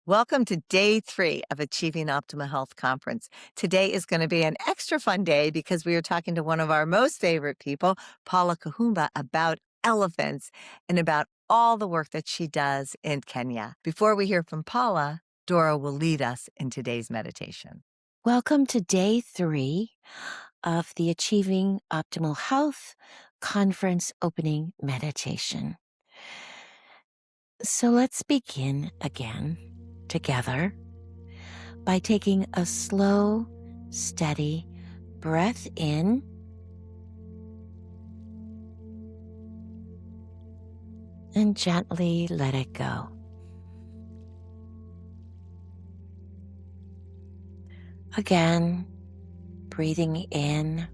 Welcome to day 3 of Achieving Optimal Health Conference. Today is going to be an extra fun day because we are talking to one of our most favorite people, Paula Kahumbu, about elephants and about all the work that she does in Kenya. Before we hear from Paula, Dora will lead us in today's meditation. Welcome to day 3 of the Achieving Optimal Health Conference opening meditation. So let's begin again together by taking a slow, steady breath in and gently let it go. Again, breathing in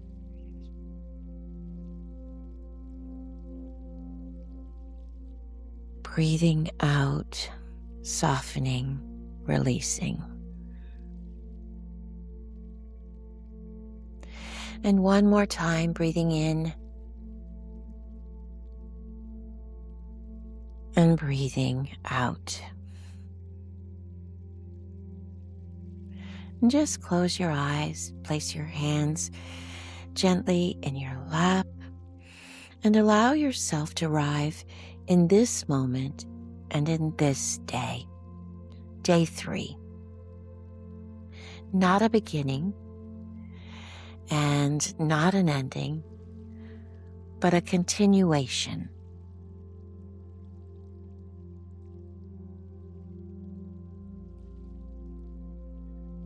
breathing out, softening, releasing. And one more time, breathing in and breathing out. And just close your eyes, place your hands gently in your lap, and allow yourself to arrive in this moment and in this day. Day 3. Not a beginning and not an ending, but a continuation.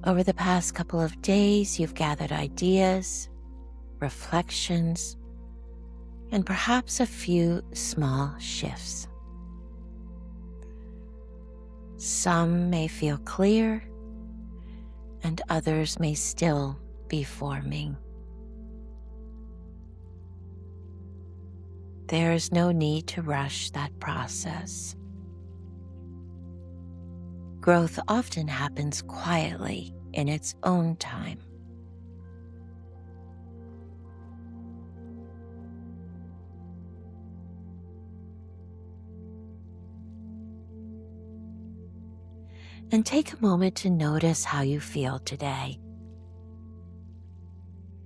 Over the past couple of days, you've gathered ideas, reflections, and perhaps a few small shifts. Some may feel clear, and others may still be forming. There is no need to rush that process. Growth often happens quietly in its own time. And take a moment to notice how you feel today.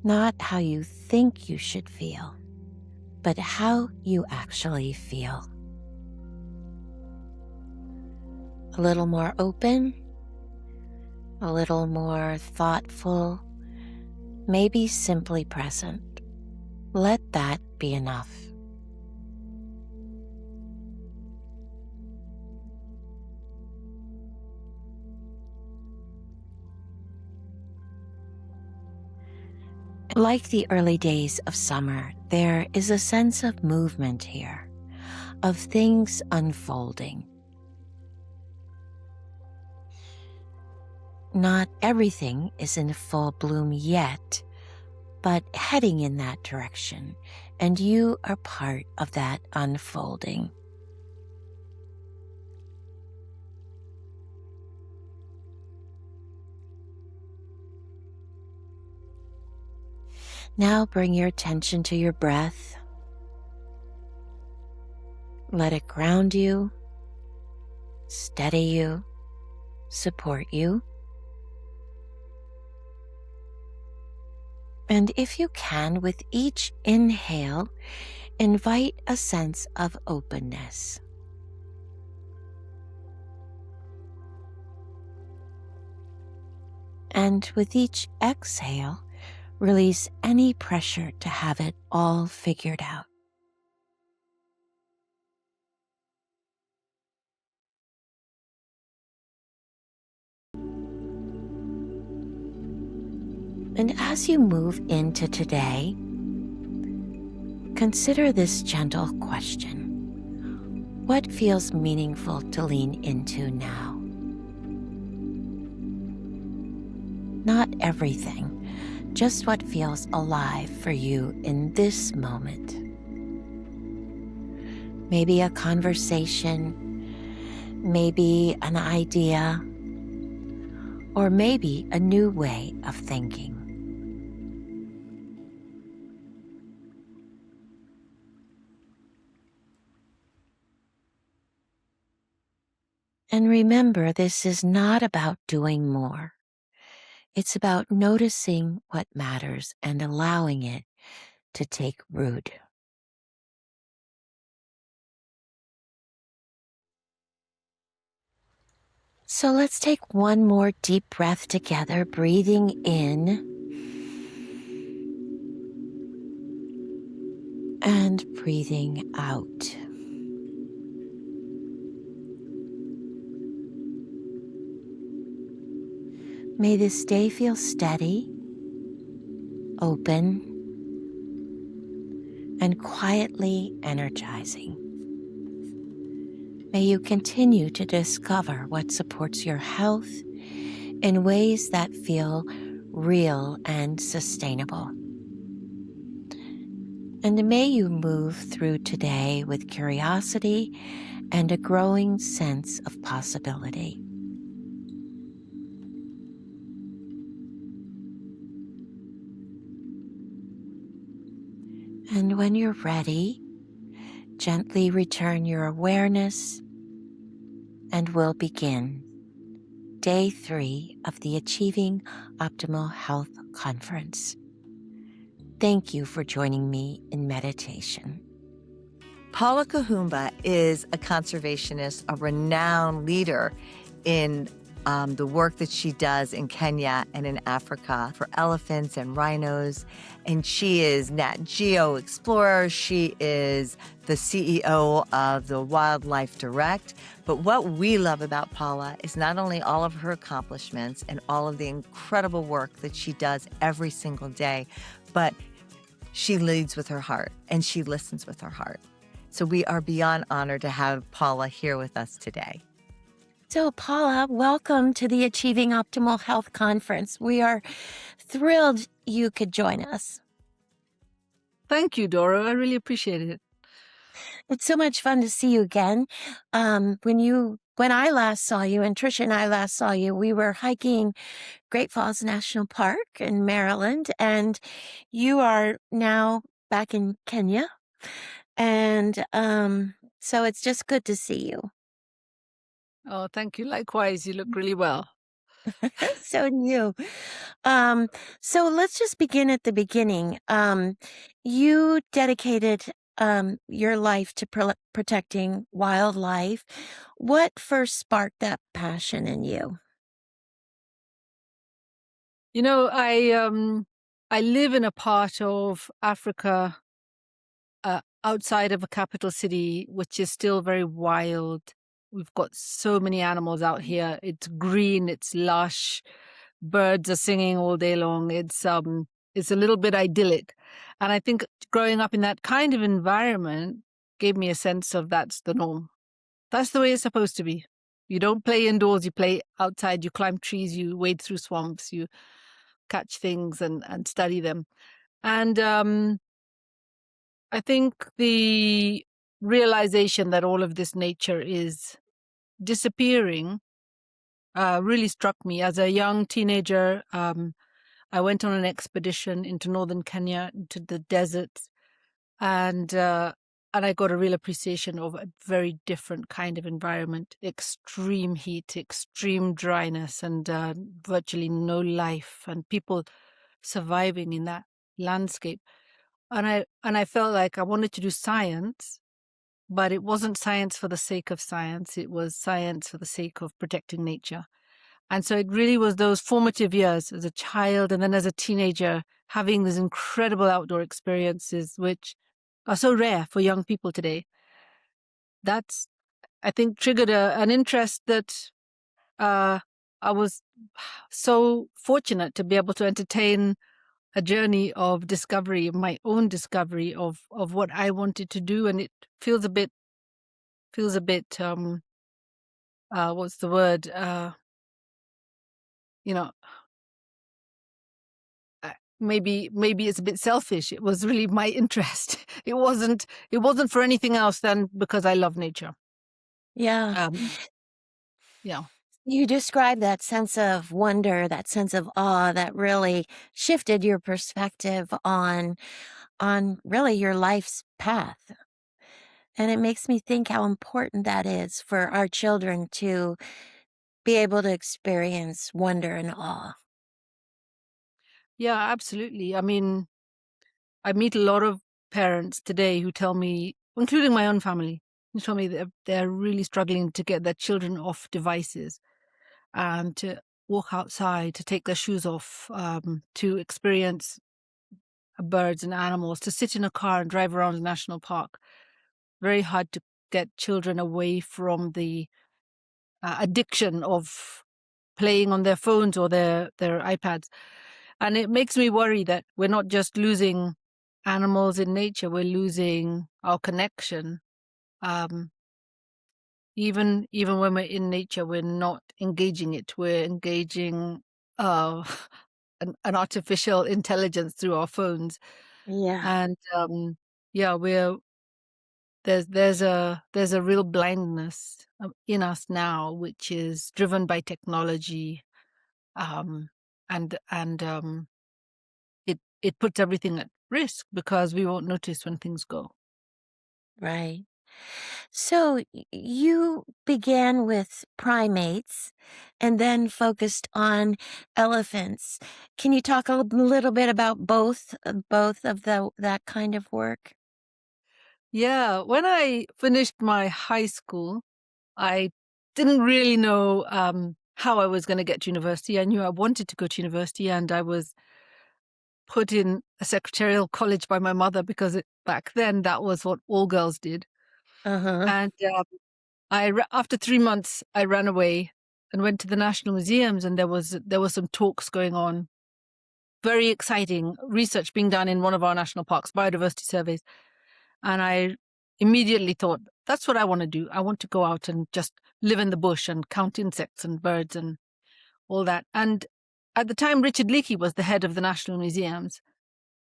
Not how you think you should feel, but how you actually feel. A little more open, a little more thoughtful, maybe simply present. Let that be enough. Like the early days of summer, there is a sense of movement here, of things unfolding. Not everything is in full bloom yet, but heading in that direction, and you are part of that unfolding. Now bring your attention to your breath. Let it ground you, steady you, support you. And if you can, with each inhale, invite a sense of openness. And with each exhale, release any pressure to have it all figured out. And as you move into today, consider this gentle question. What feels meaningful to lean into now? Not everything, just what feels alive for you in this moment. Maybe a conversation, maybe an idea, or maybe a new way of thinking. And remember, this is not about doing more. It's about noticing what matters and allowing it to take root. So let's take one more deep breath together, breathing in and breathing out. May this day feel steady, open, and quietly energizing. May you continue to discover what supports your health in ways that feel real and sustainable. And may you move through today with curiosity and a growing sense of possibility. And when you're ready, gently return your awareness, and we'll begin Day 3 of the Achieving Optimal Health Conference. Thank you for joining me in meditation. Paula Kahumbu is a conservationist, a renowned leader in the work that she does in Kenya and in Africa for elephants and rhinos. And she is Nat Geo Explorer. She is the CEO of the WildlifeDirect. But what we love about Paula is not only all of her accomplishments and all of the incredible work that she does every single day, but she leads with her heart and she listens with her heart. So we are beyond honored to have Paula here with us today. So, Paula, welcome to the Achieving Optimal Health Conference. We are thrilled you could join us. Thank you, Dora. I really appreciate it. It's so much fun to see you again. When I last saw you, and Tricia and I last saw you, we were hiking Great Falls National Park in Maryland, and you are now back in Kenya. And so it's just good to see you. Oh, thank you. Likewise, you look really well. So new. So let's just begin at the beginning. You dedicated your life to protecting wildlife. What first sparked that passion in you? You know, I live in a part of Africa outside of a capital city, which is still very wild. We've got so many animals out here. It's green, it's lush. Birds are singing all day long. It's a little bit idyllic. And I think growing up in that kind of environment gave me a sense of that's the norm. That's the way it's supposed to be. You don't play indoors, you play outside, you climb trees, you wade through swamps, you catch things and study them. And I think the realization that all of this nature is disappearing really struck me. As a young teenager, I went on an expedition into northern Kenya, into the deserts, and I got a real appreciation of a very different kind of environment: extreme heat, extreme dryness, and virtually no life, and people surviving in that landscape. And I felt like I wanted to do science, but it wasn't science for the sake of science. It was science for the sake of protecting nature. And so it really was those formative years as a child and then as a teenager, having these incredible outdoor experiences, which are so rare for young people today. That's, I think, triggered an interest that I was so fortunate to be able to entertain a journey of discovery, my own discovery of what I wanted to do. And it feels a bit, what's the word? Maybe it's a bit selfish. It was really my interest. It wasn't for anything else than because I love nature. Yeah. Yeah. You described that sense of wonder, that sense of awe that really shifted your perspective on really your life's path. And it makes me think how important that is for our children to be able to experience wonder and awe. Yeah, absolutely. I mean, I meet a lot of parents today who tell me, including my own family, who tell me that they're really struggling to get their children off devices and to walk outside, to take their shoes off, to experience birds and animals, to sit in a car and drive around a national park. Very hard to get children away from the addiction of playing on their phones or their iPads. And it makes me worry that we're not just losing animals in nature, we're losing our connection. Um, even when we're in nature, we're not engaging it. We're engaging uh, an artificial intelligence through our phones. Yeah, And yeah, there's a real blindness in us now, which is driven by technology, um, and it puts everything at risk because we won't notice when things go. right. So you began with primates and then focused on elephants. Can you talk a little bit about both of that kind of work? Yeah, when I finished my high school, I didn't really know how I was going to get to university. I knew I wanted to go to university, and I was put in a secretarial college by my mother because back then that was what all girls did. Uh-huh. And after 3 months, I ran away and went to the national museums, and there was some talks going on, very exciting research being done in one of our national parks, biodiversity surveys. And I immediately thought, that's what I want to do. I want to go out and just live in the bush and count insects and birds and all that. And at the time, Richard Leakey was the head of the National Museums.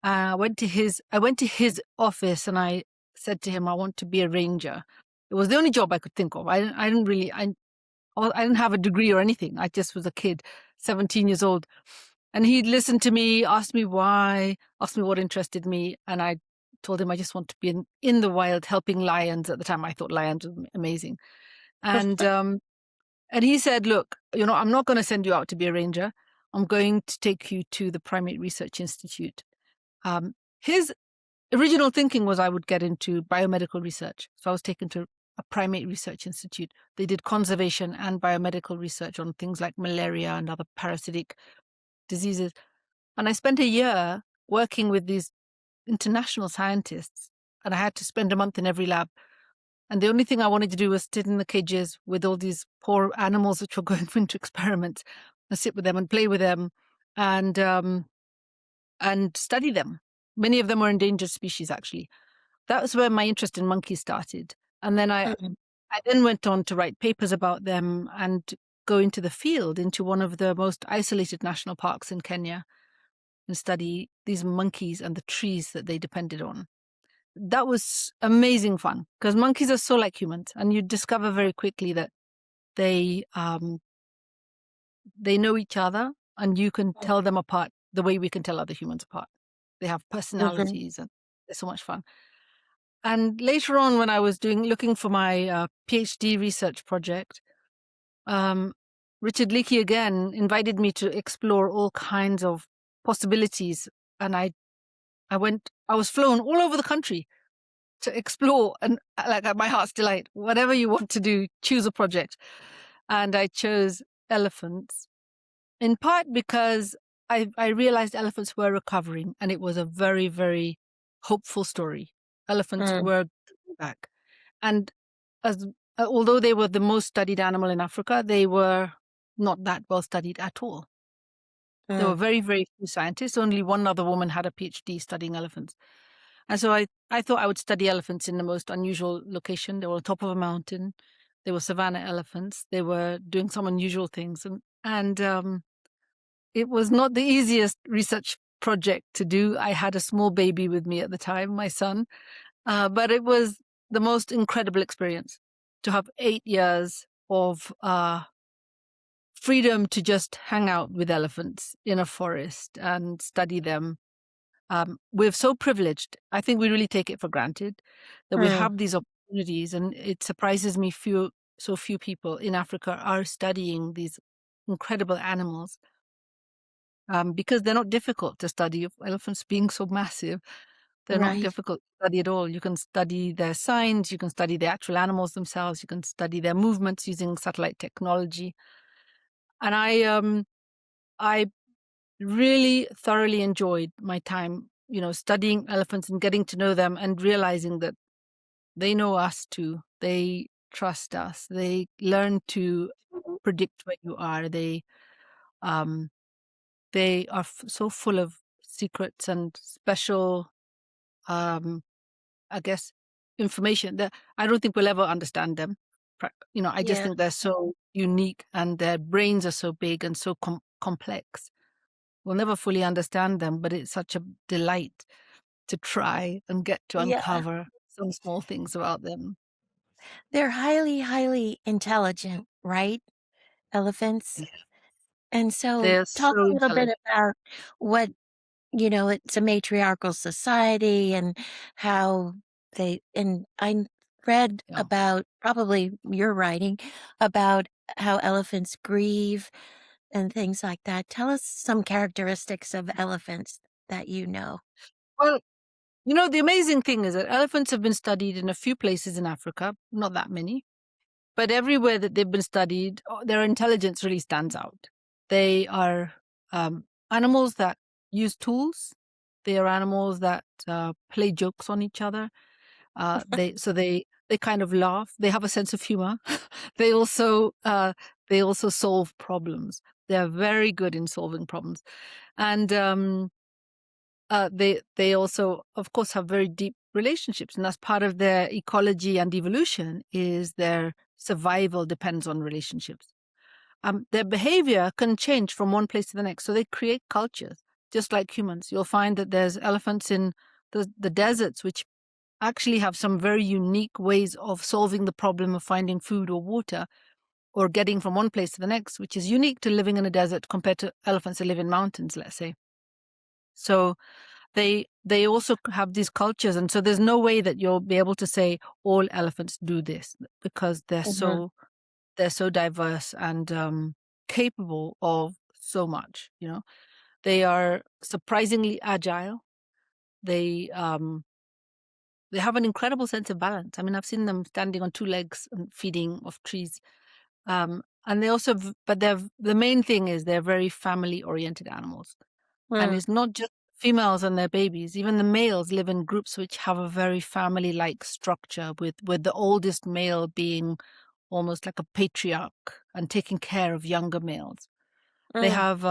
I went to his office and I said to him, I want to be a ranger. It was the only job I could think of. I didn't have a degree or anything. I just was a kid, 17 years old. And he listened to me, asked me why, asked me what interested me. And I told him I just want to be in the wild helping lions. At the time, I thought lions were amazing. And he said, look, I'm not going to send you out to be a ranger. I'm going to take you to the Primate Research Institute. His original thinking was I would get into biomedical research. So I was taken to a primate research institute. They did conservation and biomedical research on things like malaria and other parasitic diseases. And I spent a year working with these international scientists, and I had to spend a month in every lab. And the only thing I wanted to do was sit in the cages with all these poor animals which were going into experiments, and sit with them and play with them and study them. Many of them were endangered species, actually. That was where my interest in monkeys started. And then Mm, I then went on to write papers about them and go into the field, into one of the most isolated national parks in Kenya, and study these monkeys and the trees that they depended on. That was amazing fun because monkeys are so like humans, and you discover very quickly that they they know each other, and you can tell them apart the way we can tell other humans apart. They have mhm, personalities, and they're so much fun. And later on, when I was looking for my PhD research project, um, Richard Leakey again invited me to explore all kinds of possibilities, and I was flown all over the country to explore, and like at my heart's delight, whatever you want to do, choose a project. And I chose elephants, in part because I realized elephants were recovering, and it was a very, very hopeful story. Elephants mm, were coming back. And as although they were the most studied animal in Africa, they were not that well studied at all. There were mm, very, very few scientists. Only one other woman had a PhD studying elephants. And so I thought I would study elephants in the most unusual location. They were on top of a mountain. They were savanna elephants. They were doing some unusual things. And it was not the easiest research project to do. I had a small baby with me at the time, my son. But it was the most incredible experience to have 8 years of freedom to just hang out with elephants in a forest and study them. We're so privileged. I think we really take it for granted that we mm. have these opportunities, and it surprises me so few people in Africa are studying these incredible animals, because they're not difficult to study. Elephants being so massive, they're not Right. difficult to study at all. You can study their signs, you can study the actual animals themselves, you can study their movements using satellite technology. And I really thoroughly enjoyed my time, studying elephants and getting to know them and realizing that they know us too. They trust us. They learn to predict where you are. Um, they are so full of secrets and special, um, I guess, information that I don't think we'll ever understand them. I just Yeah. think they're so unique and their brains are so big and so complex. We'll never fully understand them, but it's such a delight to try and get to Yeah. uncover some small things about them. They're highly, highly intelligent, right? Elephants. Yeah. And so They're talk so a little bit intelligent. about what, it's a matriarchal society and how and I read Yeah. about probably your writing about how elephants grieve and things like that. Tell us some characteristics of elephants that you know. Well, the amazing thing is that elephants have been studied in a few places in Africa, not that many, but everywhere that they've been studied, their intelligence really stands out. They are animals that use tools. They are animals that play jokes on each other. They kind of laugh. They have a sense of humor. they also uh, they also solve problems. They are very good in solving problems, and they also, of course, have very deep relationships, and that's part of their ecology and evolution. Is their survival depends on relationships. Their behavior can change from one place to the next, so they create cultures just like humans. You'll find that there's elephants in the deserts, which actually have some very unique ways of solving the problem of finding food or water or getting from one place to the next, which is unique to living in a desert compared to elephants that live in mountains, let's say. So they also have these cultures, and so there's no way that you'll be able to say all elephants do this because Mhm. they're so diverse and capable of so much. They are surprisingly agile. They have an incredible sense of balance. I mean, I've seen them standing on two legs and feeding off trees. And they also, but the main thing is they're very family oriented animals. And Mm, it's not just females and their babies. Even the males live in groups which have a very family like structure, with the oldest male being almost like a patriarch and taking care of younger males. They mm, have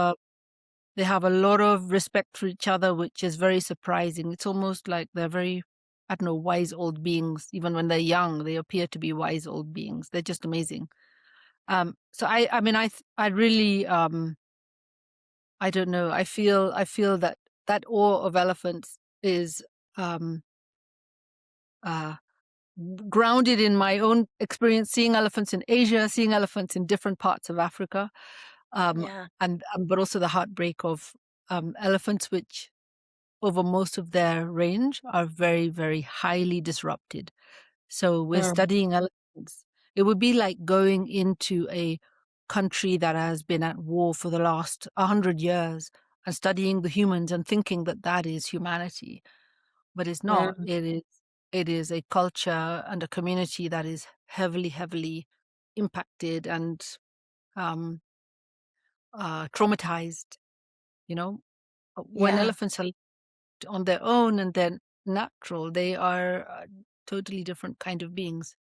they have a lot of respect for each other, which is very surprising. It's almost like they're very, I don't know, wise old beings. Even when they're young, they appear to be wise old beings. They're just amazing. So I mean, I really, I don't know. I feel that that awe of elephants is um, uh, grounded in my own experience seeing elephants in Asia, seeing elephants in different parts of Africa, um, yeah. and but also the heartbreak of elephants, which over most of their range are very, very highly disrupted. So we're Mm, studying elephants. It would be like going into a country that has been at war for the last 100 years and studying the humans and thinking that that is humanity, but it's not. mm, It is a culture and a community that is heavily, heavily impacted and um, traumatized. You know, when yeah. elephants are on their own and they're natural, they are a totally different kind of beings.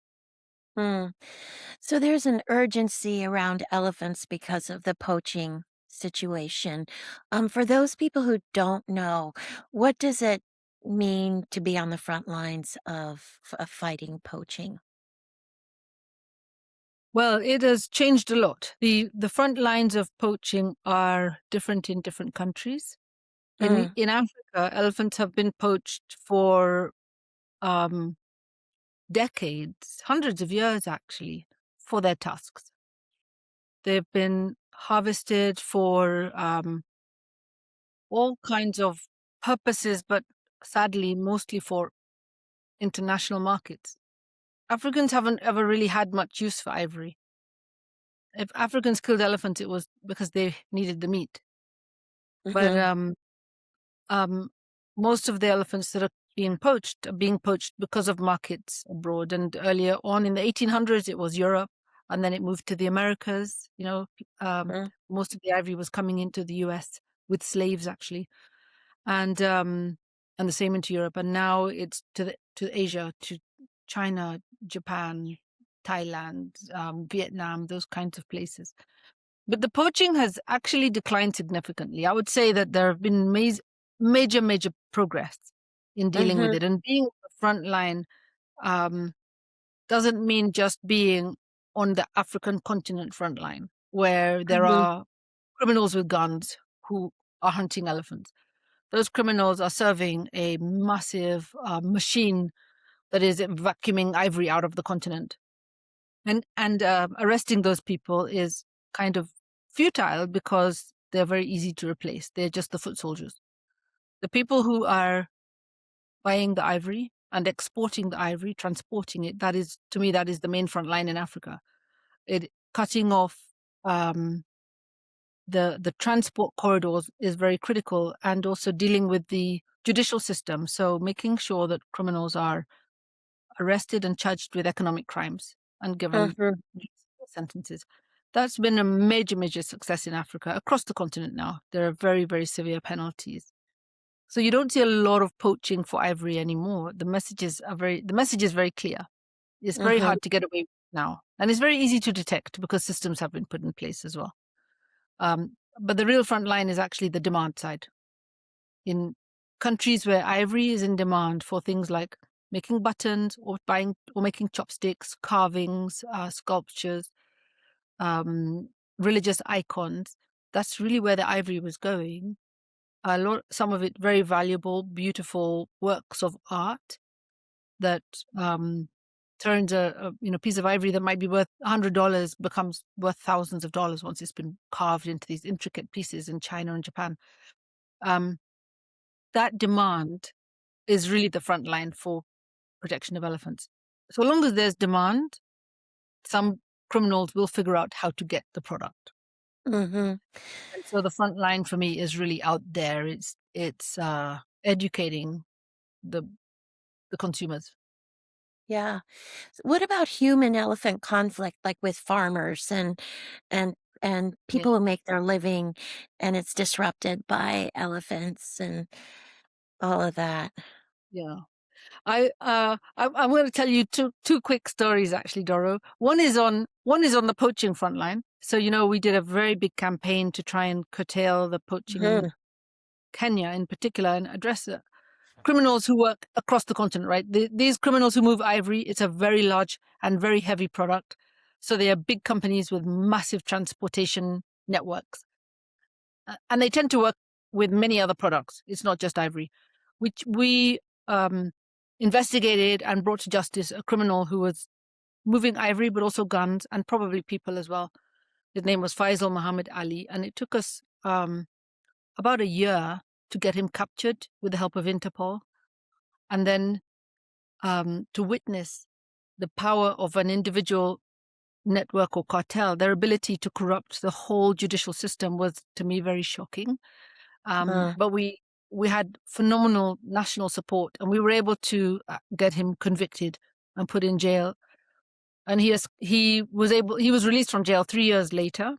Mm. So there's an urgency around elephants because of the poaching situation. For those people who don't know, what does it mean to be on the front lines of fighting poaching? Well, it has changed a lot. The front lines of poaching are different in different countries. Mm, In Africa, elephants have been poached for um, decades, hundreds of years actually, for their tusks. They've been harvested for all kinds of purposes, but sadly, mostly for international markets. Africans haven't ever really had much use for ivory. If Africans killed elephants, it was because they needed the meat. But Mhm. um, most of the elephants that are being poached because of markets abroad. And earlier on in the 1800s, it was Europe, and then it moved to the Americas. Mhm. Most of the ivory was coming into the US with slaves, actually, and the same into Europe. And now it's to Asia, to China, Japan, Thailand, Vietnam, those kinds of places. But the poaching has actually declined significantly. I would say that there have been major progress in dealing with Mhm. it. And being the front line um, doesn't mean just being on the African continent front line, where there Mhm. are criminals with guns who are hunting elephants. Those criminals are serving a massive machine that is vacuuming ivory out of the continent. And arresting those people is kind of futile because they're very easy to replace. They're just the foot soldiers. The people who are buying the ivory and exporting the ivory, transporting it, that is, to me, that is the main front line in Africa. It cutting off um, the transport corridors is very critical, and also dealing with the judicial system. So making sure that criminals are arrested and charged with economic crimes and given Mhm. sentences. That's been a major success in Africa, across the continent now. There are very severe penalties. So you don't see a lot of poaching for ivory anymore. The message is very clear. It's very Mhm. hard to get away with now. And it's very easy to detect because systems have been put in place as well. But the real front line is actually the demand side. In countries where ivory is in demand for things like making buttons or buying or making chopsticks, carvings, sculptures, um, religious icons, that's really where the ivory was going. Some of it very valuable, beautiful works of art that turns a piece of ivory that might be worth $100 becomes worth thousands of dollars once it's been carved into these intricate pieces in China and Japan. Um, that demand is really the front line for protection of elephants. So long as there's demand, some criminals will figure out how to get the product. Mhm. And so the front line for me is really out there. It's educating the the consumers. Yeah. What about human elephant conflict, like with farmers and and Yeah. people who make their living and it's disrupted by elephants and all of that? Yeah. I'm going to tell you two quick stories actually, Doro. One is on the poaching front line. So we did a very big campaign to try and curtail the poaching in Mhm. Kenya in particular and address criminals who work across the continent. Right, these criminals who move ivory, it's a very large and very heavy product. So they are big companies with massive transportation networks, and they tend to work with many other products. It's not just ivory, which we um, investigated and brought to justice a criminal who was moving ivory, but also guns and probably people as well. His name was Faisal Muhammad Ali, and it took us about a year to get him captured with the help of Interpol, and then to witness the power of an individual network or cartel. Their ability to corrupt the whole judicial system was, to me, very shocking. Uh, But we had phenomenal national support, and we were able to get him convicted and put in jail. And he was released from jail 3 years later,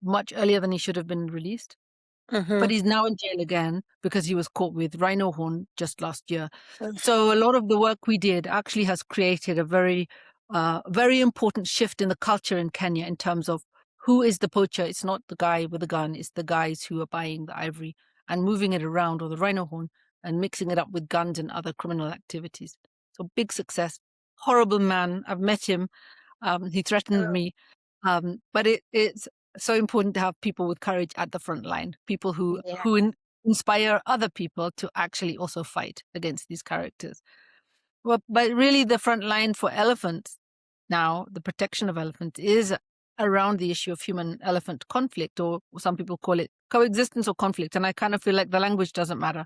much earlier than he should have been released. But mhm. he's now in jail again because he was caught with rhino horn just last year. Ugh. So a lot of the work we did actually has created a very important shift in the culture in Kenya in terms of who is the poacher. It's not the guy with the gun; it's the guys who are buying the ivory and moving it around, or the rhino horn, and mixing it up with guns and other criminal activities. So big success. Horrible man. I've met him. He threatened me. But it's so important to have people with courage at the front line, people who Yeah. who in, inspire other people to actually also fight against these characters. Well, but really, the front line for elephants now, the protection of elephants, is around the issue of human-elephant conflict, or some people call it coexistence or conflict. And I kind of feel like the language doesn't matter.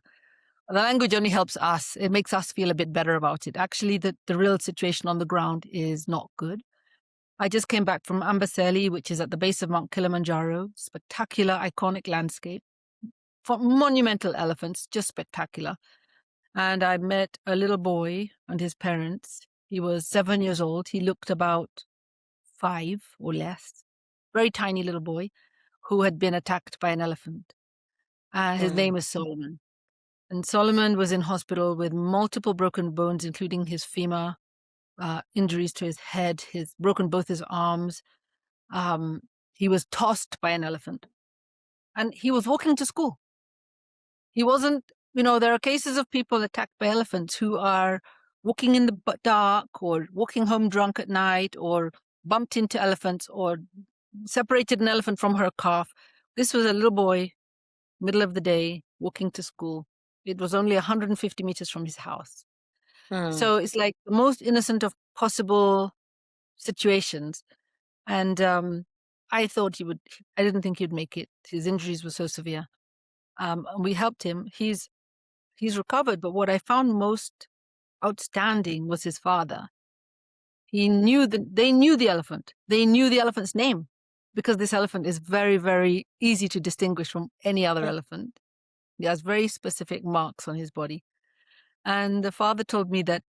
The language only helps us. It makes us feel a bit better about it. Actually, the real situation on the ground is not good. I just came back from Amboseli, which is at the base of Mount Kilimanjaro. Spectacular, iconic landscape. For monumental elephants, just spectacular. And I met a little boy and his parents. He was 7 years old. He looked about 5 or less. Very tiny little boy who had been attacked by an elephant. His name is Solomon. And Solomon was in hospital with multiple broken bones, including his femur, injuries to his head, broken both his arms. He was tossed by an elephant. And he was walking to school. He wasn't, there are cases of people attacked by elephants who are walking in the dark or walking home drunk at night or bumped into elephants or separated an elephant from her calf. This was a little boy, middle of the day, walking to school. It was only 150 meters from his house. So it's like the most innocent of possible situations. And I thought I didn't think he'd make it. His injuries were so severe. We helped him. He's recovered. But what I found most outstanding was his father. They knew the elephant. They knew the elephant's name because this elephant is very, very easy to distinguish from any other elephant. He has very specific marks on his body. And the father told me that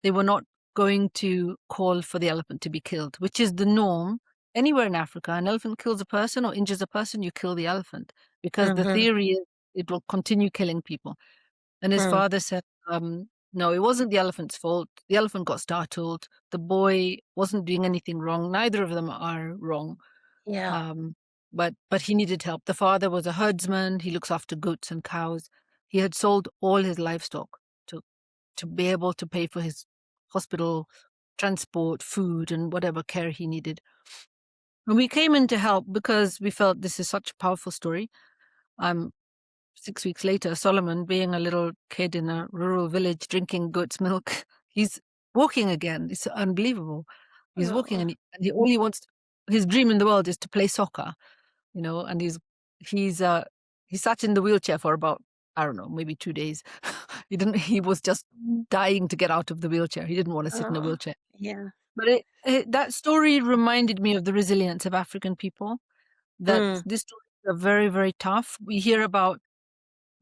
they were not going to call for the elephant to be killed, which is the norm. Anywhere in Africa, an elephant kills a person or injures a person, you kill the elephant because the theory is it will continue killing people. And his father said, no, it wasn't the elephant's fault. The elephant got startled. The boy wasn't doing anything wrong. Neither of them are wrong. Yeah. But he needed help. The father was a herdsman. He looks after goats and cows. He had sold all his livestock to be able to pay for his hospital transport, food, and whatever care he needed. And we came in to help because we felt this is such a powerful story. 6 weeks later, Solomon, being a little kid in a rural village drinking goat's milk, he's walking again. It's unbelievable. He's walking, and he wants his dream in the world is to play soccer, and he sat in the wheelchair for about, I don't know, maybe 2 days. He was just dying to get out of the wheelchair. He didn't want to sit in a wheelchair. Yeah. But that story reminded me of the resilience of African people, that these stories are very, very tough. We hear about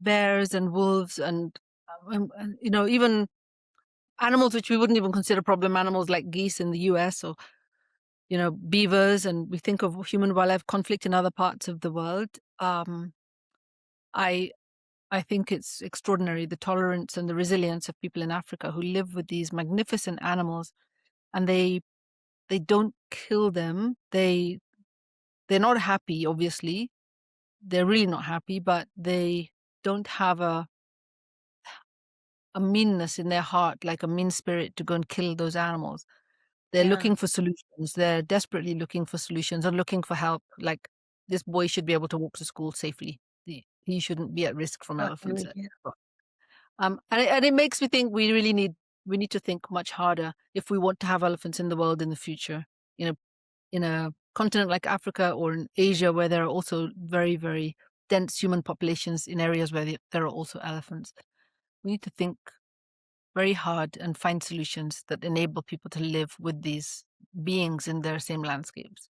bears and wolves and even animals which we wouldn't even consider problem animals like geese in the US or, beavers. And we think of human wildlife conflict in other parts of the world. I think it's extraordinary, the tolerance and the resilience of people in Africa who live with these magnificent animals, and they don't kill them. They're not happy, obviously. They're really not happy, but they don't have a meanness in their heart, like a mean spirit to go and kill those animals. They're looking for solutions. They're desperately looking for solutions and looking for help. Like, this boy should be able to walk to school safely. He shouldn't be at risk from elephants. And it makes me think we need to think much harder if we want to have elephants in the world in the future. In a continent like Africa or in Asia, where there are also very, very dense human populations in areas where there are also elephants. We need to think very hard and find solutions that enable people to live with these beings in their same landscapes.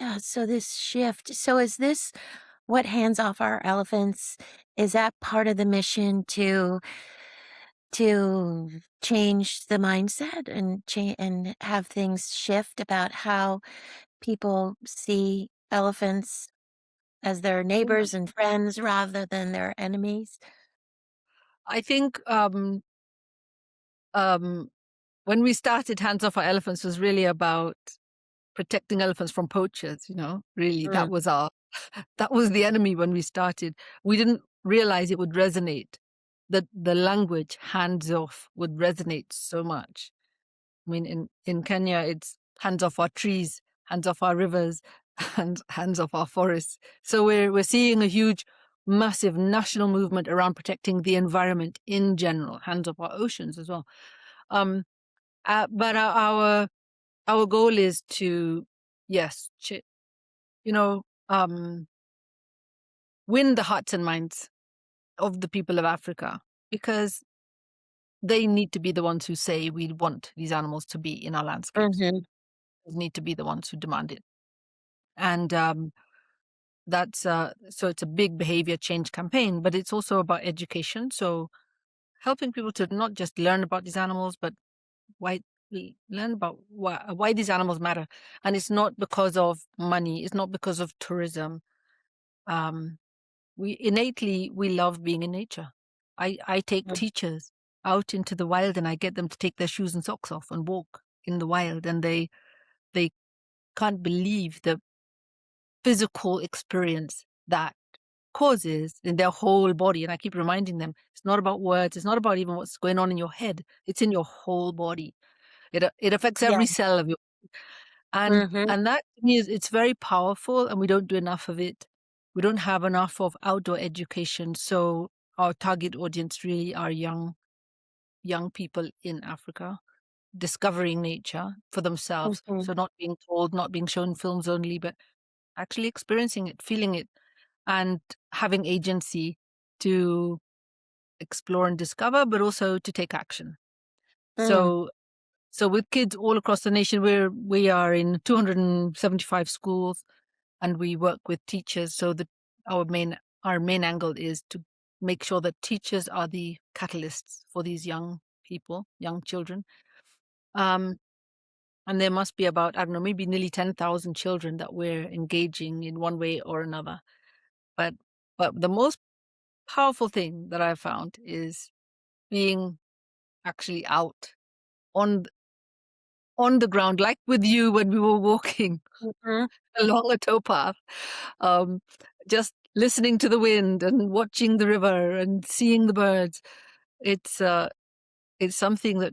Yeah. So this shift. So is this what hands off our elephants? Is that part of the mission to change the mindset and have things shift about how people see elephants as their Yeah. neighbors and friends rather than their enemies? I think when we started Hands Off Our Elephants was really about protecting elephants from poachers. Really, that was the enemy when we started. We didn't realize it would resonate, that the language hands off would resonate so much. I mean, in Kenya, it's hands off our trees, hands off our rivers, and hands off our forests. So we're seeing a huge, massive national movement around protecting the environment in general, hands off our oceans as well. But our goal is to, yes, win the hearts and minds of the people of Africa, because they need to be the ones who say we want these animals to be in our landscapes. Mhm. They need to be the ones who demand it. And that's so it's a big behavior change campaign, but it's also about education. So helping people to not just learn about these animals, but why learn about why these animals matter. And it's not because of money. It's not because of tourism. Um, we love being in nature. I take Mm. teachers out into the wild, and I get them to take their shoes and socks off and walk in the wild, and they can't believe the physical experience that causes in their whole body. And I keep reminding them, it's not about words. It's not about even what's going on in your head. It's in your whole body. It affects Yeah. every cell of your, Mhm. and that to me is, it's very powerful, and we don't do enough of it. We don't have enough of outdoor education. So our target audience really are young people in Africa discovering nature for themselves. Mhm. So not being told, not being shown films only, but actually experiencing it, feeling it, and having agency to explore and discover, but also to take action. Mm. So with kids all across the nation, we are in 275 schools, and we work with teachers. So that our main angle is to make sure that teachers are the catalysts for these young people, young children. Um, and there must be about, I don't know, maybe nearly 10,000 children that we're engaging in one way or another. But the most powerful thing that I've found is being actually out on on the ground, like with you when we were walking Mhm. along a towpath, um, just listening to the wind and watching the river and seeing the birds. It's it's something that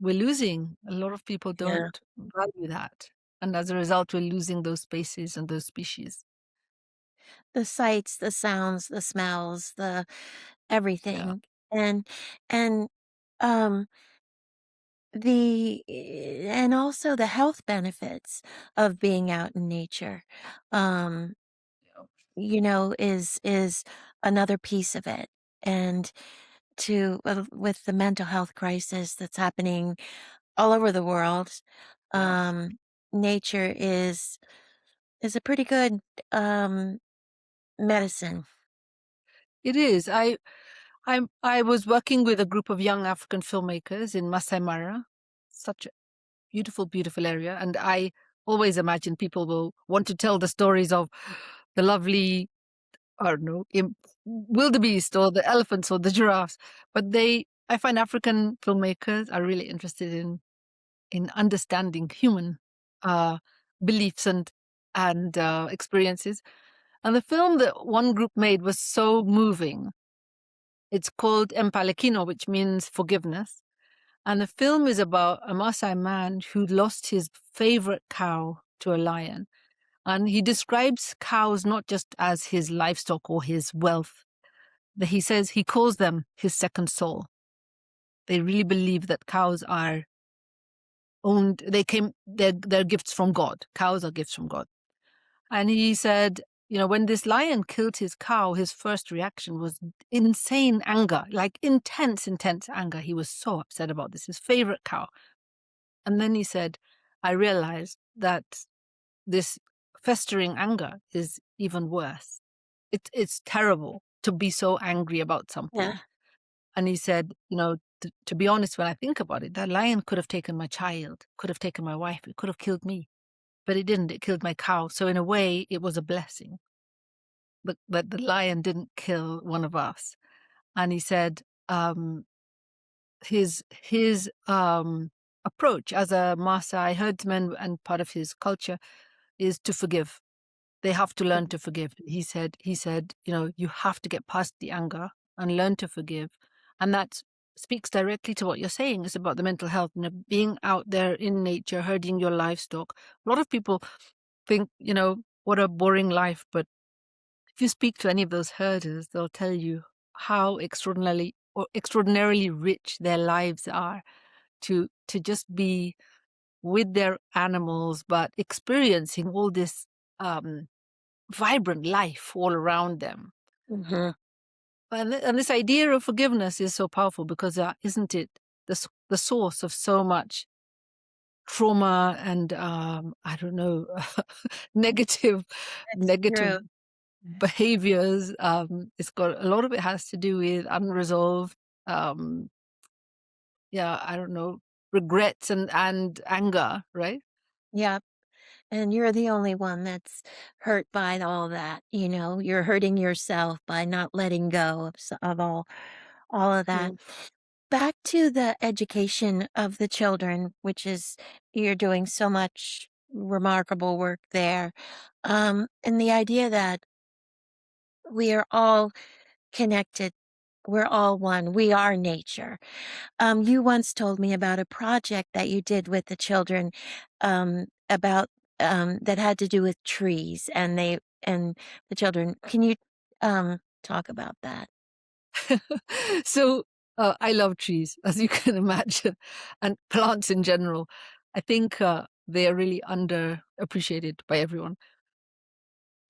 we're losing. A lot of people Yeah. don't value that, and as a result, we're losing those spaces and those species. The sights, the sounds, the smells, the Yeah, everything. And, um, and also the health benefits of being out in nature, um, yeah, is another piece of it. And with the mental health crisis that's happening all over the world, yeah. um, nature is a pretty good, um, medicine. It is. I was working with a group of young African filmmakers in Masai Mara, such a beautiful, beautiful area. And I always imagine people will want to tell the stories of the lovely, I don't know, wildebeest or the elephants or the giraffes. But I find African filmmakers are really interested in understanding human uh, beliefs and experiences. And the film that one group made was so moving. It's called Empalekino, which means forgiveness. And the film is about a Maasai man who lost his favorite cow to a lion. And he describes cows not just as his livestock or his wealth. He says he calls them his second soul. They really believe that cows are owned. They're gifts from God. Cows are gifts from God. And he said, when this lion killed his cow, his first reaction was insane anger, like intense, intense anger. He was so upset about this, his favorite cow. And then he said, I realized that this festering anger is even worse. It's terrible to be so angry about something. Yeah. And he said, to be honest, when I think about it, that lion could have taken my child, could have taken my wife, it could have killed me, but it didn't. It killed my cow. So in a way, it was a blessing. But the lion didn't kill one of us. And he said, um, his approach as a Maasai herdsman and part of his culture is to forgive. They have to learn to forgive. He said, you have to get past the anger and learn to forgive. And that speaks directly to what you're saying. It's about the mental health, being out there in nature, herding your livestock. A lot of people think, what a boring life. But if you speak to any of those herders, they'll tell you how extraordinarily rich their lives are to just be with their animals, but experiencing all this um, vibrant life all around them. Mhm. And this idea of forgiveness is so powerful because, isn't it the source of so much trauma and, I don't know, negative That's negative true. behaviors. It's got a lot of it has to do with unresolved, um, yeah, I don't know, regrets and anger, right? Yep. And you're the only one that's hurt by all that, you know? You're hurting yourself by not letting go of all of that. Mm. Back to the education of the children, which is you're doing so much remarkable work there. And the idea that we are all connected, we're all one, we are nature. You once told me about a project that you did with the children, about that had to do with trees, and the children. Can you talk about that? So, I love trees, as you can imagine, and plants in general. I think, they are really underappreciated by everyone.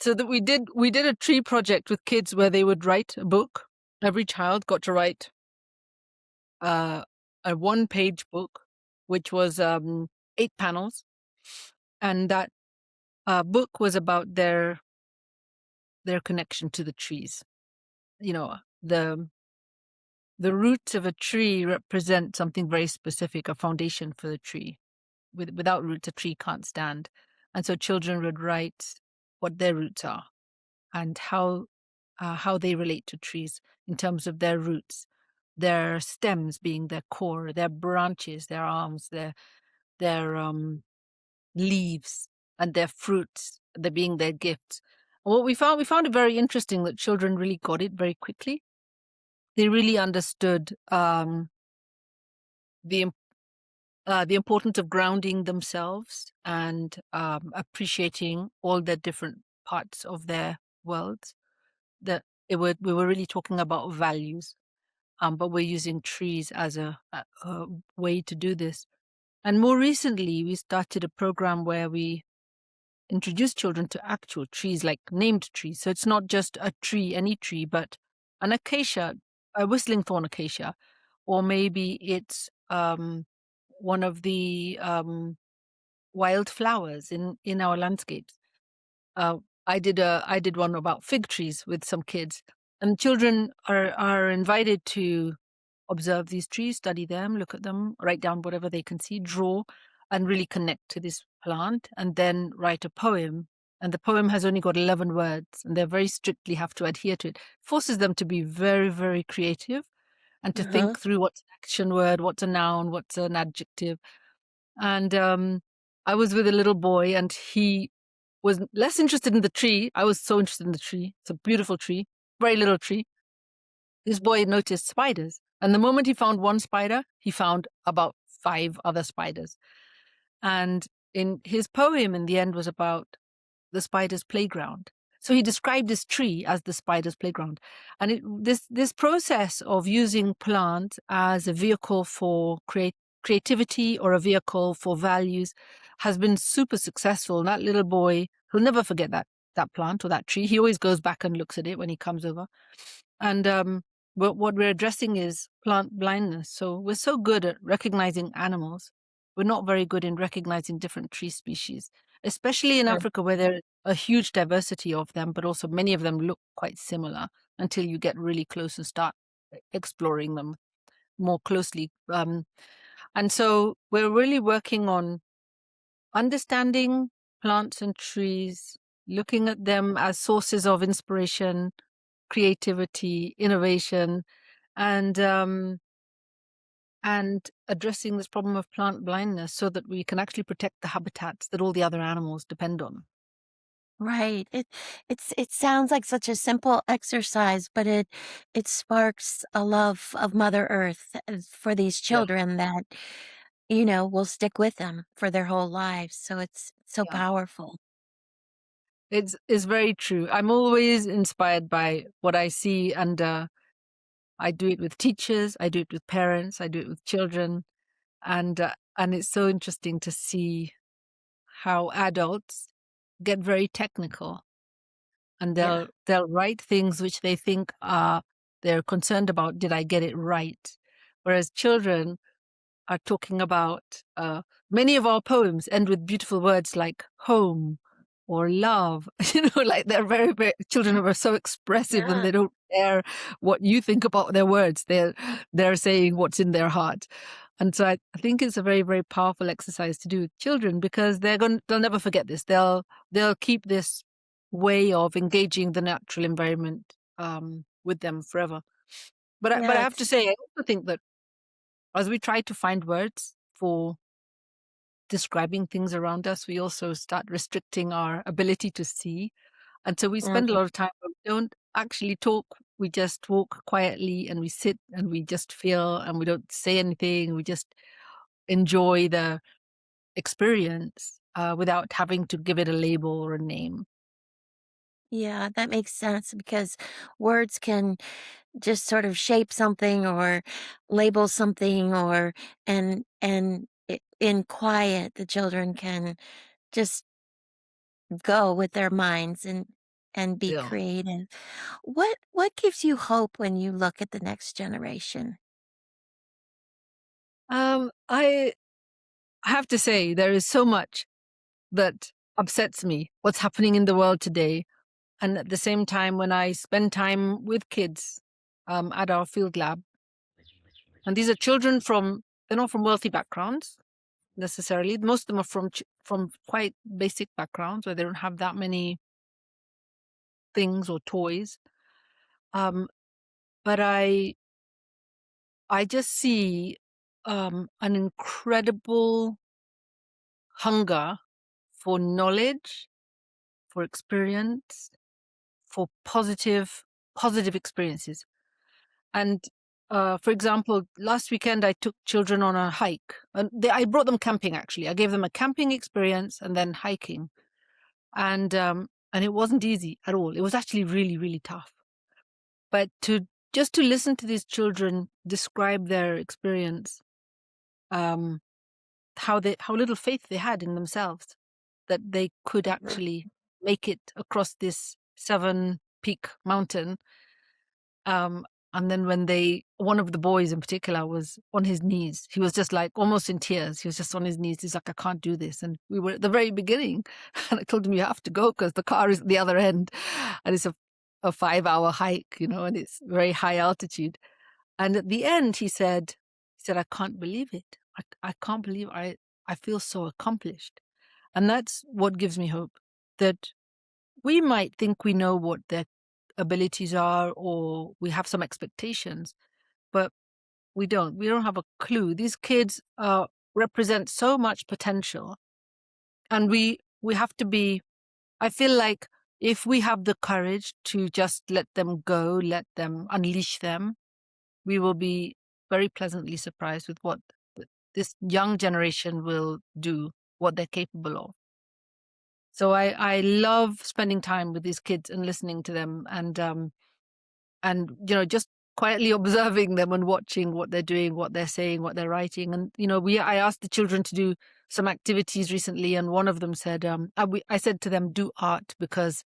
So that we did a tree project with kids where they would write a book. Every child got to write, uh, a one-page book, which was, 8 panels, and that, book was about their connection to the trees. You know, the roots of a tree represent something very specific, a foundation for the tree. Without roots, a tree can't stand. And so children would write what their roots are and how they relate to trees in terms of their roots, their stems being their core, their branches, their arms, their leaves, and their fruits, they being their gifts. What we found it very interesting that children really got it very quickly. They really understood, the the importance of grounding themselves and, appreciating all the different parts of their worlds. That we were really talking about values, but we're using trees as a way to do this. And more recently, we started a program where we introduce children to actual trees, like named trees. So it's not just a tree, any tree, but an acacia, a whistling thorn acacia, or maybe it's, one of the, wildflowers in our landscapes. Uh, I did one about fig trees with some kids, and children are invited to observe these trees, study them, look at them, write down whatever they can see, draw, and really connect to this plant, and then write a poem. And the poem has only got 11 words, and they very strictly have to adhere to it. Forces them to be very, very creative and to Uh-huh. think through what's an action word, what's a noun, what's an adjective. And I was with a little boy, and he was less interested in the tree. I was so interested in the tree. It's a beautiful tree, very little tree. This boy noticed spiders. And the moment he found one spider, he found about 5 other spiders. And in his poem, in the end, was about the spider's playground. So he described this tree as the spider's playground. And this process of using plants as a vehicle for creativity or a vehicle for values has been super successful. And that little boy, he'll never forget that plant or that tree. He always goes back and looks at it when he comes over. And but what we're addressing is plant blindness. So we're so good at recognizing animals. We're not very good in recognizing different tree species, especially in Sure. Africa where there's a huge diversity of them, but also many of them look quite similar until you get really close and start exploring them more closely. And so we're really working on understanding plants and trees, looking at them as sources of inspiration, creativity, innovation, and addressing this problem of plant blindness so that we can actually protect the habitats that all the other animals depend on. Right. It sounds like such a simple exercise, but it sparks a love of Mother Earth for these Yeah, children that, you know, will stick with them for their whole lives. So it's so yeah. powerful. It's very true. I'm always inspired by what I see, and I do it with teachers, I do it with parents, I do it with children, and it's so interesting to see how adults get very technical, and Yeah. they'll write things which they think are They're concerned about, did I get it right? Whereas children are talking about, many of our poems end with beautiful words like home or love. Like they're very, very, children are so expressive and Yeah. they don't care what you think about their words. They're saying what's in their heart. And so I think it's a very, very powerful exercise to do with children, because they'll never forget this. They'll keep this way of engaging the natural environment with them forever. But I have to Yes. say, I also think that as we try to find words for describing things around us, we also start restricting our ability to see. And so we spend a Mm. lot of time where we don't actually talk. We just walk quietly and we sit and we just feel, and we don't say anything. We just enjoy the experience without having to give it a label or a name. Yeah, that makes sense because words can just sort of shape something or label something or in quiet the children can just go with their minds and be Yeah. creative. What gives you hope when you look at the next generation? I have to say, there is so much that upsets me, what's happening in the world today. And at the same time, when I spend time with kids at our field lab, and these are children they're not from wealthy backgrounds necessarily. Most of them are from quite basic backgrounds where they don't have that many things or toys. Um, but I just see an incredible hunger for knowledge, for experience, for positive experiences. And for example, last weekend I took children on a hike, and I brought them camping. Actually, I gave them a camping experience and then hiking, and it wasn't easy at all. It was actually really, really tough. But to listen to these children describe their experience, um, how little faith they had in themselves, that they could Mhm. actually make it across this 7 peak mountain. Um, and then when one of the boys in particular was on his knees, he was just like almost in tears. He was just on his knees. He's like, I can't do this. And we were at the very beginning. And I told him, you have to go because the car is at the other end. And it's a 5-hour hike, and it's very high altitude. And at the end, he said, I can't believe it. I can't believe I feel so accomplished. And that's what gives me hope, that we might think we know what their abilities are, or we have some expectations, but we don't. We don't have a clue. These kids represent so much potential, and we have to be. I feel like if we have the courage to just let them go, let them unleash them, we will be very pleasantly surprised with what this young generation will do, what they're capable of. So I love spending time with these kids and listening to them, and just quietly observing them and watching what they're doing, what they're saying, what they're writing. And I asked the children to do some activities recently, and one of them said, I said to them, do art, because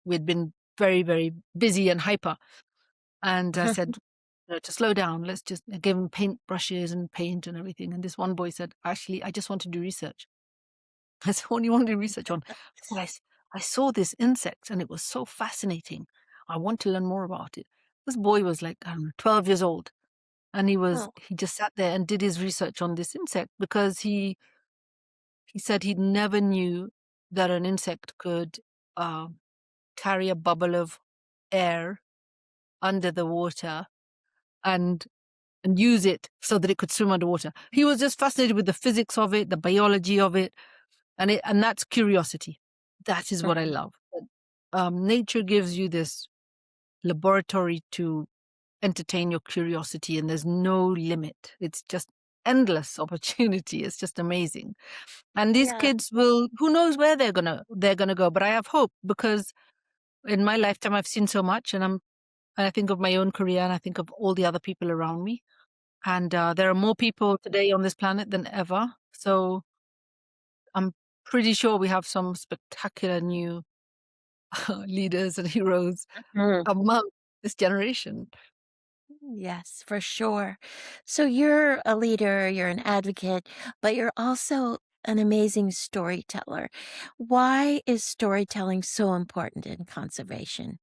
we'd been very, very busy and hyper. And I said, to slow down, I gave them paint brushes and paint and everything. And this one boy said, actually, I just want to do research. I said, what do you want to do research on? He said, I saw this insect and it was so fascinating. I want to learn more about it. This boy was like, I don't know, 12 years old. And Oh, he just sat there and did his research on this insect, because he said he never knew that an insect could uh, carry a bubble of air under the water and use it so that it could swim underwater. He was just fascinated with the physics of it, the biology of it, and that's curiosity. That is what I mhm. love. Nature gives you this laboratory to entertain your curiosity, and there's no limit. It's just endless opportunity. It's just amazing. And these Yeah. kids who knows where they're gonna go. But I have hope, because in my lifetime I've seen so much, and I think of my own career, and I think of all the other people around me. And there are more people today on this planet than ever. So I'm pretty sure we have some spectacular new leaders and heroes Mhm. among. this generation. Yes, for sure. So you're a leader, you're an advocate, but you're also an amazing storyteller. Why is storytelling so important in conservation?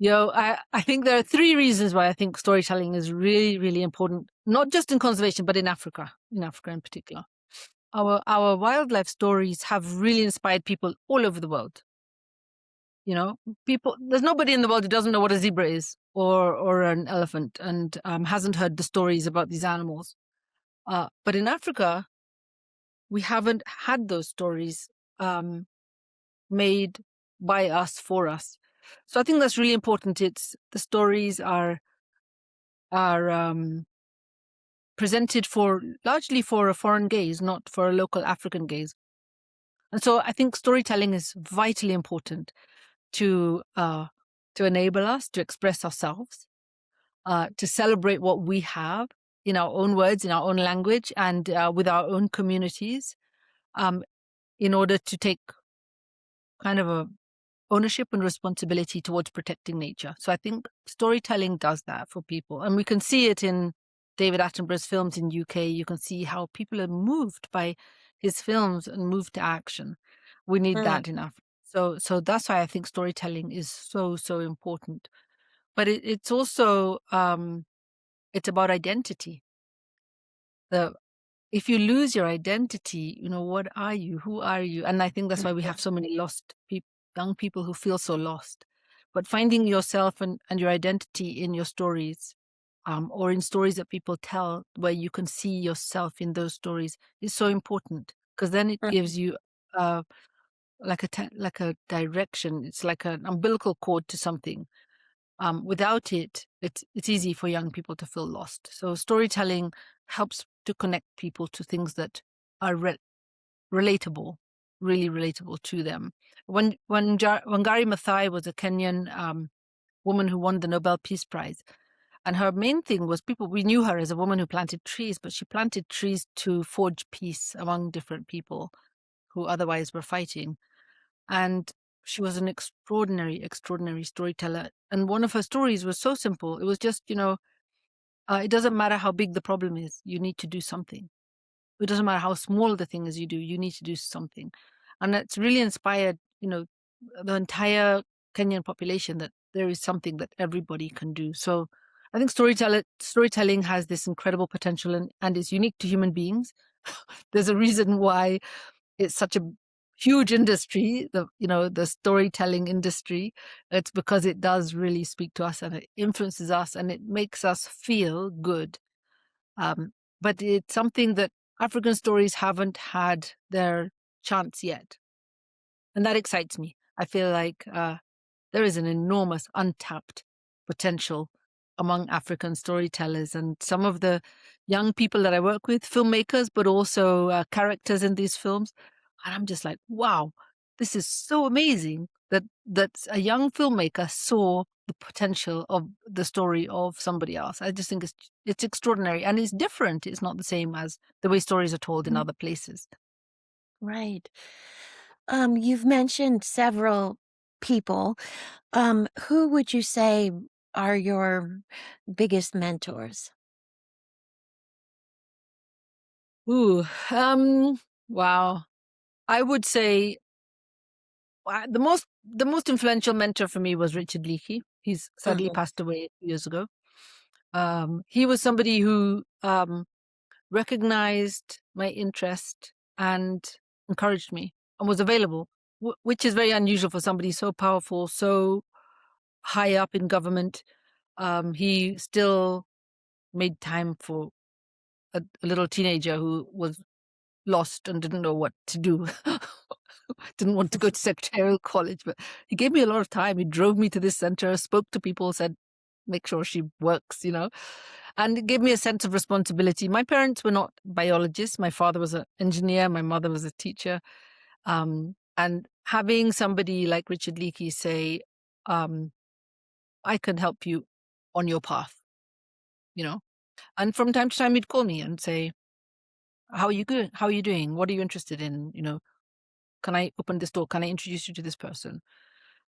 I think there are three reasons why I think storytelling is really, really important, not just in conservation, but in Africa in particular. Our wildlife stories have really inspired people all over the world. You know, people, there's nobody in the world who doesn't know what a zebra is or an elephant and hasn't heard the stories about these animals. But in Africa, we haven't had those stories um, made by us for us. So I think that's really important. It's the stories are presented for largely for a foreign gaze, not for a local African gaze. And so I think storytelling is vitally important to enable us to express ourselves, to celebrate what we have in our own words, in our own language, and with our own communities, um, in order to take kind of a ownership and responsibility towards protecting nature. So I think storytelling does that for people, and we can see it in David Attenborough's films in UK. You can see how people are moved by his films and moved to action. We need Mm, that in Africa. So that's why I think storytelling is so important. But it's also it's about identity. The If you lose your identity, what are you? Who are you? And I think that's why we have so many lost young people who feel so lost. But finding yourself and your identity in your stories, or in stories that people tell, where you can see yourself in those stories, is so important, because then it mm, gives you uh, like a direction. It's like an umbilical cord to something. Without it, it's easy for young people to feel lost. So storytelling helps to connect people to things that are relatable, really relatable to them. When Wangari Maathai was a Kenyan woman who won the Nobel Peace Prize, and her main thing was, we knew her as a woman who planted trees, but she planted trees to forge peace among different people who otherwise were fighting. And she was an extraordinary storyteller. And one of her stories was so simple. It was just, it doesn't matter how big the problem is, you need to do something. It doesn't matter how small the thing is you do, you need to do something. And that's really inspired, the entire Kenyan population, that there is something that everybody can do. So I think storytelling has this incredible potential, and is unique to human beings. There's a reason why it's such a huge industry, the storytelling industry. It's because it does really speak to us, and it influences us, and it makes us feel good. Um, but it's something that African stories haven't had their chance yet. And that excites me. I feel like there is an enormous untapped potential among African storytellers. And some of the young people that I work with, filmmakers, but also characters in these films, and I'm just like, wow, this is so amazing that a young filmmaker saw the potential of the story of somebody else. I just think it's extraordinary, and it's different. It's not the same as the way stories are told in mm. other places. Right. You've mentioned several people. Who would you say are your biggest mentors? Ooh, wow. I would say the most influential mentor for me was Richard Leakey. He's sadly Mhm. passed away 2 years ago. He was somebody who recognized my interest and encouraged me and was available, which is very unusual for somebody so powerful, so high up in government. He still made time for a little teenager who was lost and didn't know what to do. Didn't want to go to secretarial college, but he gave me a lot of time. He drove me to this center, spoke to people, said, make sure she works. And it gave me a sense of responsibility. My parents were not biologists. My father was an engineer. My mother was a teacher. And having somebody like Richard Leakey say, um, I can help you on your path, you know. And from time to time, he'd call me and say, how are you good? How are you doing? What are you interested in? Can I open this door? Can I introduce you to this person?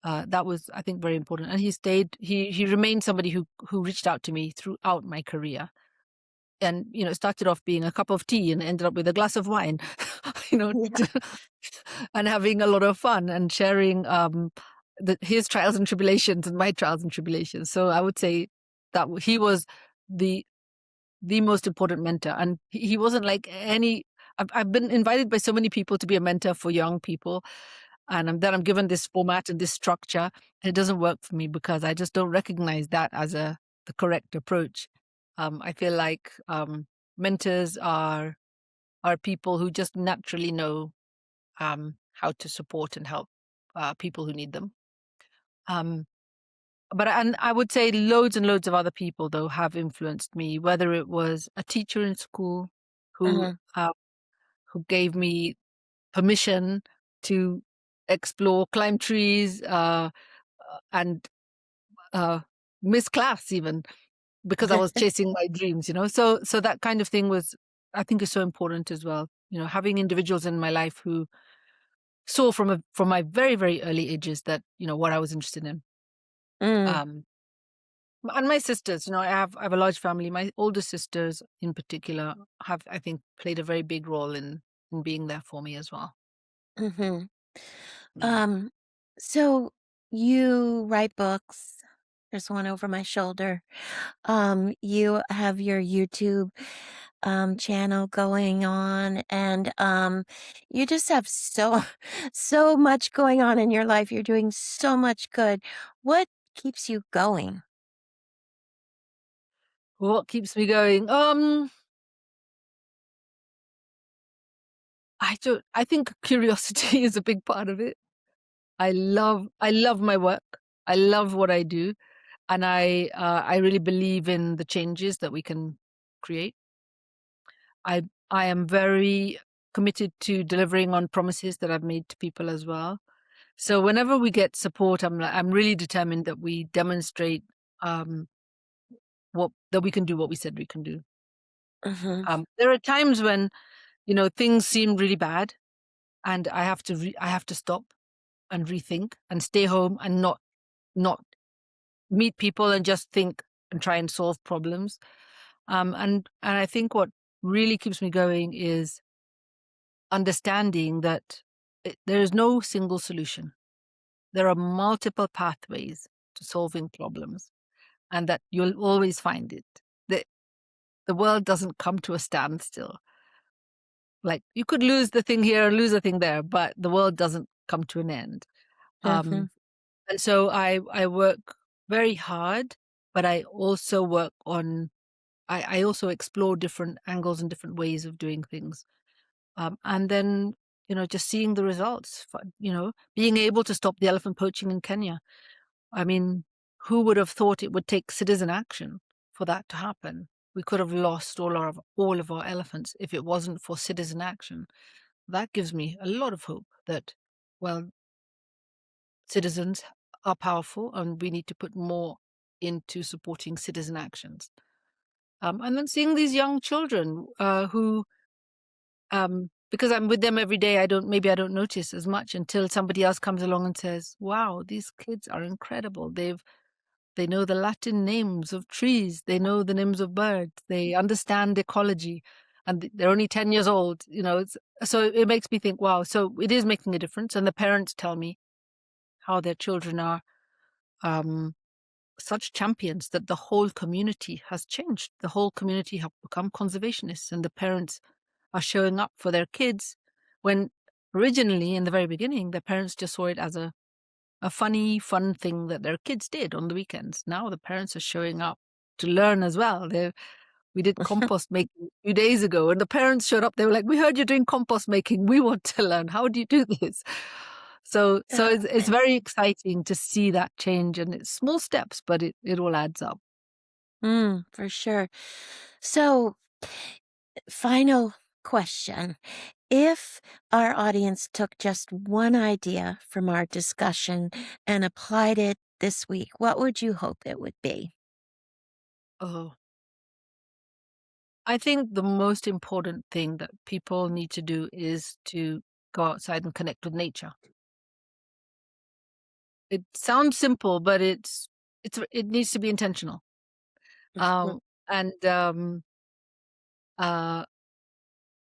That was, I think, very important. And he remained somebody who reached out to me throughout my career. And, it started off being a cup of tea and ended up with a glass of wine, you know, Yeah. and having a lot of fun and sharing his trials and tribulations and my trials and tribulations. So I would say that he was the the most important mentor, and he wasn't like any. I've been invited by so many people to be a mentor for young people, and then I'm given this format and this structure, and it doesn't work for me because I just don't recognize that as the correct approach. I feel like mentors are people who just naturally know how to support and help people who need them. Um, and I would say loads and loads of other people though have influenced me. Whether it was a teacher in school who Uh-huh. uh, who gave me permission to explore, climb trees, and uh, miss class even because I was chasing my dreams. So that kind of thing was, I think, is so important as well. Having individuals in my life who saw from my very very early ages that what I was interested in. Mm, Um, and my sisters, I have a large family. My older sisters, in particular, have, I think, played a very big role in being there for me as well. mhm. Mm. Um, so you write books. There's one over my shoulder. You have your YouTube channel going on, and you just have so so much going on in your life. You're doing so much good. What keeps you going? What keeps me going? I think curiosity is a big part of it. I love my work. I love what I do, and I really believe in the changes that we can create. I am very committed to delivering on promises that I've made to people as well. So whenever we get support, I'm really determined that we demonstrate um, what that we can do what we said we can do. Mhm, There are times when things seem really bad, and I have to stop and rethink and stay home and not meet people and just think and try and solve problems. And I think what really keeps me going is understanding that there is no single solution. There are multiple pathways to solving problems, and that you'll always find it. The, the world doesn't come to a standstill. Like, you could lose the thing here, lose the thing there, but the world doesn't come to an end. mhm, Um, and so I work very hard, but I also work on, I also explore different angles and different ways of doing things. And then, just seeing the results, being able to stop the elephant poaching in Kenya. I mean, who would have thought it would take citizen action for that to happen? We could have lost all of our elephants if it wasn't for citizen action. That gives me a lot of hope that, well, citizens are powerful and we need to put more into supporting citizen actions. And then seeing these young children who, because I'm with them every day, maybe I don't notice as much until somebody else comes along and says, "Wow, these kids are incredible. They know the Latin names of trees. They know the names of birds. They understand ecology, and they're only 10 years old." So it makes me think, wow, so it is making a difference. And the parents tell me how their children are um, such champions that the whole community has changed. The whole community have become conservationists, and the parents are showing up for their kids when originally, in the very beginning, their parents just saw it as a funny, fun thing that their kids did on the weekends. Now the parents are showing up to learn as well. We did compost making a few days ago, and the parents showed up. They were like, "We heard you're doing compost making. We want to learn. How do you do this?" So Oh, it's very exciting to see that change, and it's small steps, but it all adds up. for sure. So, final question. If our audience took just one idea from our discussion and applied it this week, what would you hope it would be? Oh, I think the most important thing that people need to do is to go outside and connect with nature. it sounds simple, but it needs to be intentional. Mhm. And uh,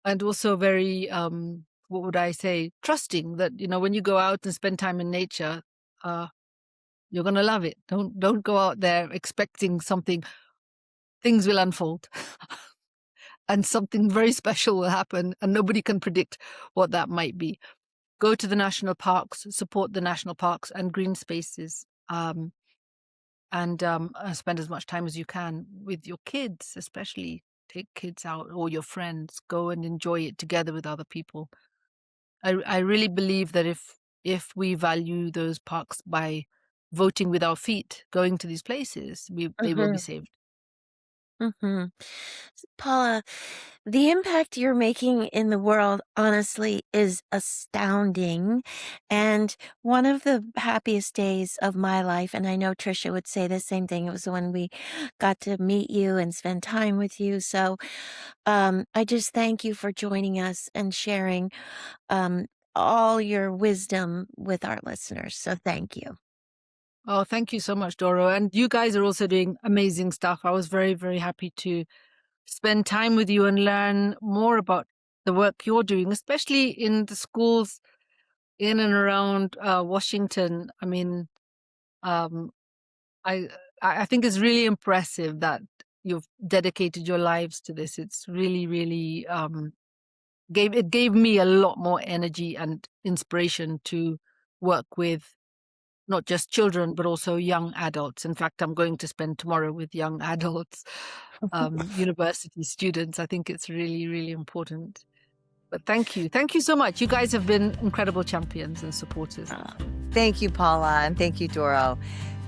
and also very what would I say, trusting that when you go out and spend time in nature, uh, you're gonna love it. Don't go out there expecting something. Things will unfold, and something very special will happen, and nobody can predict what that might be. Go to the national parks, support the national parks and green spaces, and spend as much time as you can with your kids, especially. Take kids out or your friends. Go and enjoy it together with other people. I really believe that if we value those parks by voting with our feet, going to these places, they will be Mhm. saved. Mhm. Paula, the impact you're making in the world, honestly, is astounding. And one of the happiest days of my life, and I know Trisha would say the same thing, it was when we got to meet you and spend time with you. So I just thank you for joining us and sharing um, all your wisdom with our listeners. So thank you. Oh, thank you so much, Doro. And you guys are also doing amazing stuff. I was very, very happy to spend time with you and learn more about the work you're doing, especially in the schools in and around Washington. I mean, um, I I think it's really impressive that you've dedicated your lives to this. It's really, really gave me a lot more energy and inspiration to work with not just children, but also young adults. In fact, I'm going to spend tomorrow with young adults, university students. I think it's really, really important. But thank you. Thank you so much. You guys have been incredible champions and supporters. Thank you, Paula, and thank you, Doro.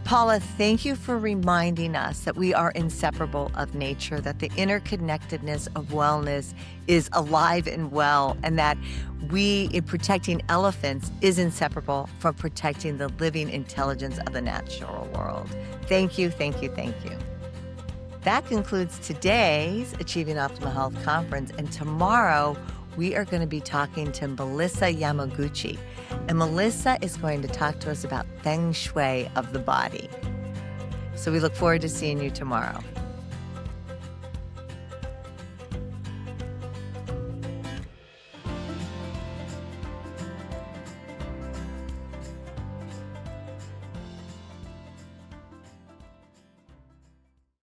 Paula, thank you for reminding us that we are inseparable of nature, that the interconnectedness of wellness is alive and well, and that we, in protecting elephants, is inseparable from protecting the living intelligence of the natural world. Thank you, thank you, thank you. That concludes today's Achieving Optimal Health Conference, and tomorrow we are going to be talking to Melissa Yamaguchi. And Melissa is going to talk to us about feng shui of the body. So we look forward to seeing you tomorrow.